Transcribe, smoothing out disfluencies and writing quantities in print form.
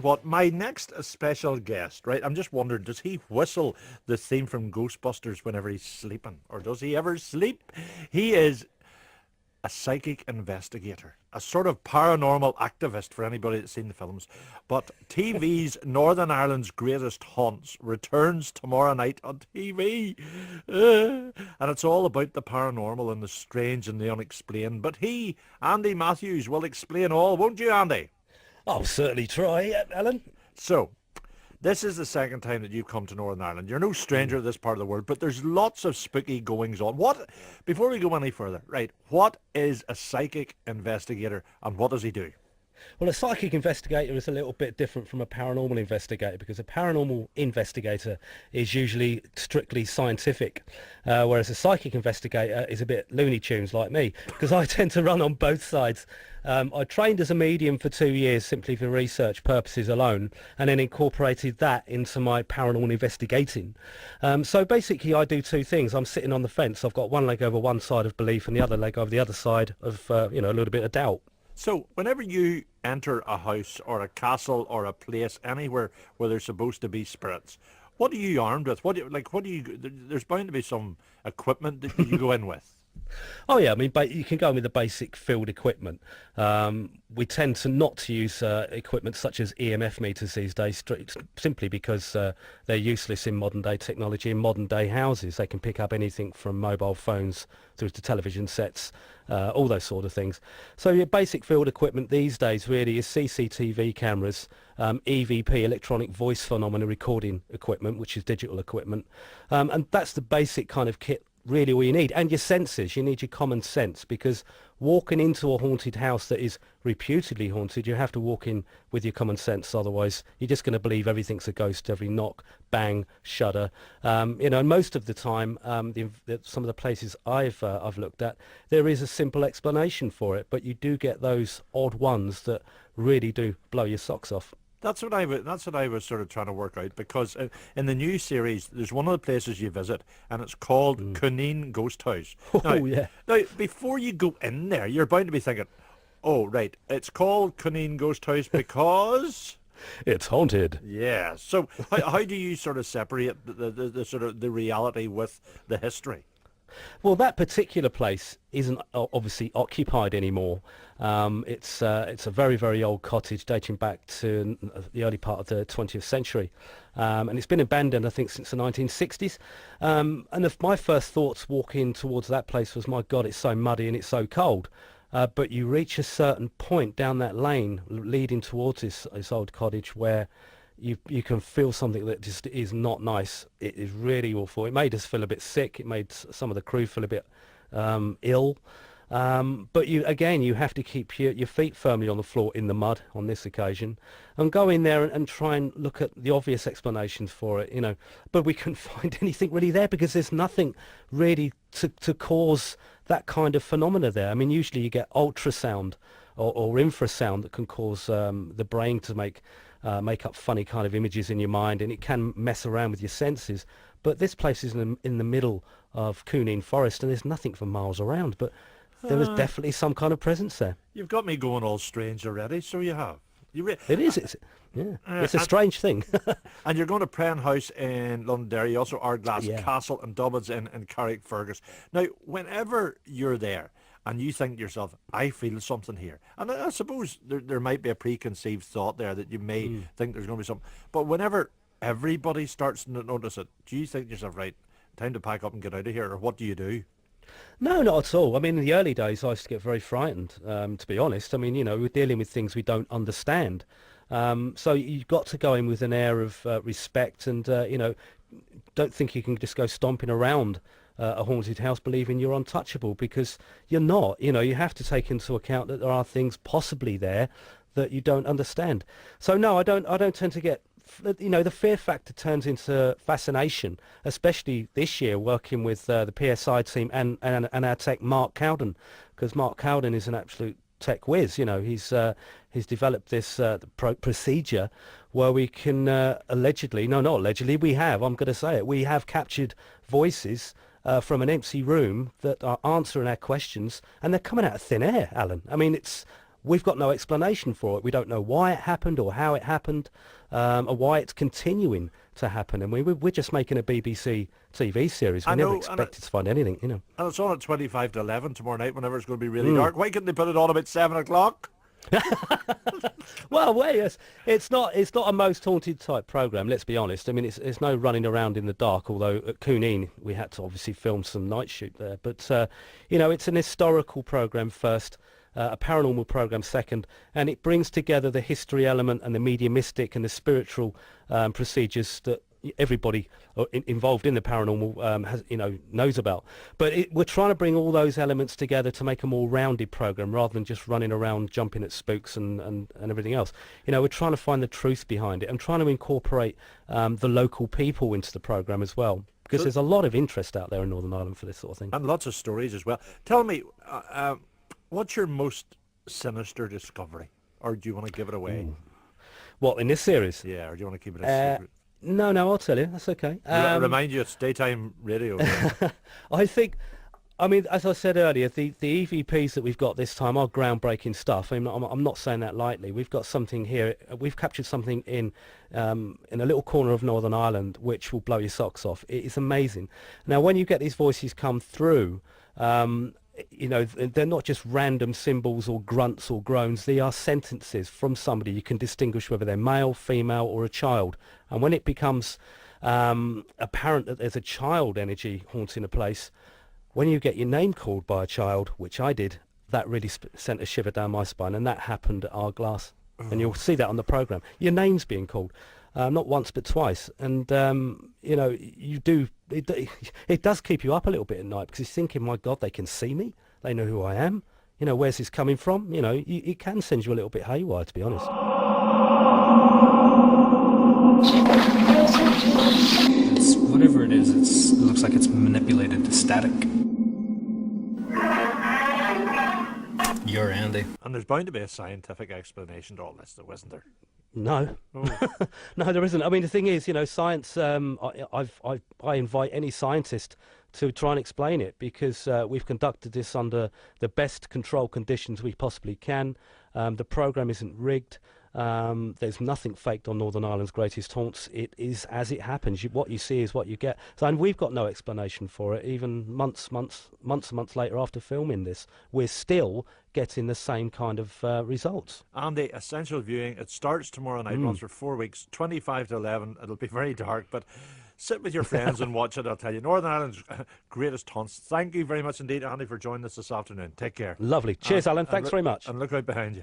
What my next special guest, right? I'm just wondering, does he whistle the theme from Ghostbusters whenever he's sleeping, or does he ever sleep? He is a psychic investigator, a sort of paranormal activist for anybody that's seen the films. But TV's Northern Ireland's Greatest Haunts returns tomorrow night on TV. And it's all about the paranormal and the strange and the unexplained. But he, Andy Matthews, will explain all, won't you, Andy? I'll certainly try, Alan. So, this is the second time that you've come to Northern Ireland. You're no stranger to this part of the world, but there's lots of spooky goings on. Before we go any further, right, what is a psychic investigator and what does he do? Well, a psychic investigator is a little bit different from a paranormal investigator because a paranormal investigator is usually strictly scientific, whereas a psychic investigator is a bit Looney Tunes like me because I tend to run on both sides. I trained as a medium for 2 years simply for research purposes alone and then incorporated that into my paranormal investigating. So basically I do two things. I'm sitting on the fence. I've got one leg over one side of belief and the other leg over the other side of, a little bit of doubt. So, whenever you enter a house or a castle or a place anywhere where there's supposed to be spirits, what are you armed with? There's bound to be some equipment that you go in with. Oh yeah, I mean, you can go in with the basic field equipment. We tend to not to use equipment such as EMF meters these days, simply because they're useless in modern day technology. In modern day houses, they can pick up anything from mobile phones through to television sets, all those sort of things. So your basic field equipment these days really is CCTV cameras, EVP, electronic voice phenomena recording equipment, which is digital equipment, and that's the basic kind of kit really all you need. And your senses, you need your common sense, because walking into a haunted house that is reputedly haunted, you have to walk in with your common sense, otherwise you're just going to believe everything's a ghost, every knock, bang, shudder. And most of the time, some of the places I've looked at, there is a simple explanation for it, but you do get those odd ones that really do blow your socks off. That's what I was sort of trying to work out because in the new series, there's one of the places you visit, and it's called Cuneen Ghost House. Now, Oh yeah. now, before you go in there, you're bound to be thinking, "Oh, right, it's called Cuneen Ghost House because." It's haunted. Yeah. So how do you sort of separate the sort of the reality with the history? Well, that particular place isn't obviously occupied anymore. It's a very, very old cottage dating back to the early part of the 20th century. And it's been abandoned, I think, since the 1960s. My first thoughts walking towards that place was, my God, it's so muddy and it's so cold. But you reach a certain point down that lane leading towards this old cottage where you can feel something that just is not nice. It is really awful. It made us feel a bit sick. It made some of the crew feel a bit ill. But you have to keep your feet firmly on the floor in the mud on this occasion, and go in there and try and look at the obvious explanations for it. But we couldn't find anything really there because there's nothing really to cause that kind of phenomena there. I mean, usually you get ultrasound or infrasound that can cause the brain to make up funny kind of images in your mind, and it can mess around with your senses. But this place is in the middle of Cuneen Forest, and there's nothing for miles around. But there was definitely some kind of presence there. You've got me going all strange already. So you have. It is. It's a strange thing. And you're going to Pren House in Londonderry, also Ardglass Yeah. Castle and Dobbins in Carrickfergus. Now, whenever you're there and you think to yourself, I feel something here, and I suppose there might be a preconceived thought there that you may think there's going to be something, but whenever everybody starts to notice it, do you think to yourself, right, time to pack up and get out of here, or what do you do? No, not at all. I mean, in the early days, I used to get very frightened, to be honest. I mean, we're dealing with things we don't understand. So you've got to go in with an air of respect and, don't think you can just go stomping around a haunted house believing you're untouchable, because you're not. You have to take into account that there are things possibly there that you don't understand. So no, I don't tend to get, the fear factor turns into fascination, especially this year working with the PSI team and our tech Mark Cowden, because Mark Cowden is an absolute tech whiz. He's developed this procedure where we can allegedly, no, not allegedly, I'm going to say it, we have captured voices from an empty room that are answering our questions, and they're coming out of thin air, Alan. I mean, it's we've got no explanation for it. We don't know why it happened or how it happened, or why it's continuing to happen. And we're just making a BBC TV series. We I never know, expected to find anything, you know. And it's on at 25 to 11 tomorrow night whenever it's going to be really dark. Why couldn't they put it on about 7 o'clock? Well, yes, it's not a most haunted type program. Let's be honest. I mean, it's no running around in the dark. Although at Coonean we had to obviously film some night shoot there. But you know, it's an historical program first, a paranormal program second, and it brings together the history element and the mediumistic and the spiritual procedures that everybody involved in the paranormal has, you know, knows about. But we're trying to bring all those elements together to make a more rounded program rather than just running around jumping at spooks and everything else. You know, we're trying to find the truth behind it and trying to incorporate the local people into the program as well, because there's a lot of interest out there in Northern Ireland for this sort of thing. And lots of stories as well. Tell me, what's your most sinister discovery? Or do you want to give it away? What, in this series? Yeah, or do you want to keep it a secret? No, I'll tell you. That's okay. Remind you, it's daytime radio. I think, I mean, as I said earlier, the EVPs that we've got this time are groundbreaking stuff. I'm not saying that lightly. We've got something here. We've captured something in a little corner of Northern Ireland which will blow your socks off. It is amazing. Now, when you get these voices come through, you know, they're not just random symbols or grunts or groans. They are sentences from somebody. You can distinguish whether they're male, female, or a child. And when it becomes apparent that there's a child energy haunting a place, when you get your name called by a child, which I did, that really sent a shiver down my spine. And that happened at Ardglass. And you'll see that on the programme. Your name's being called. Not once but twice, and you know, it does keep you up a little bit at night because you're thinking, my God, they can see me, they know who I am, you know, where's this coming from? You know, it can send you a little bit haywire, to be honest. It's whatever it is. It looks like it's manipulated to static. You're Andy. And there's bound to be a scientific explanation to all this, though, isn't there? No, no, there isn't. I mean, the thing is, you know, science. I invite any scientist to try and explain it because we've conducted this under the best control conditions we possibly can. The program isn't rigged. There's nothing faked on Northern Ireland's Greatest Haunts. It is as it happens. What you see is what you get. So, and we've got no explanation for it. Even months and months later after filming this, we're still getting the same kind of results. Andy, essential viewing. It starts tomorrow night, runs for 4 weeks, 25 to 11. It'll be very dark, but sit with your friends and watch it. I'll tell you, Northern Ireland's Greatest Haunts. Thank you very much indeed, Andy, for joining us this afternoon. Take care. Lovely. Cheers, Alan. Thanks very much. And look out behind you.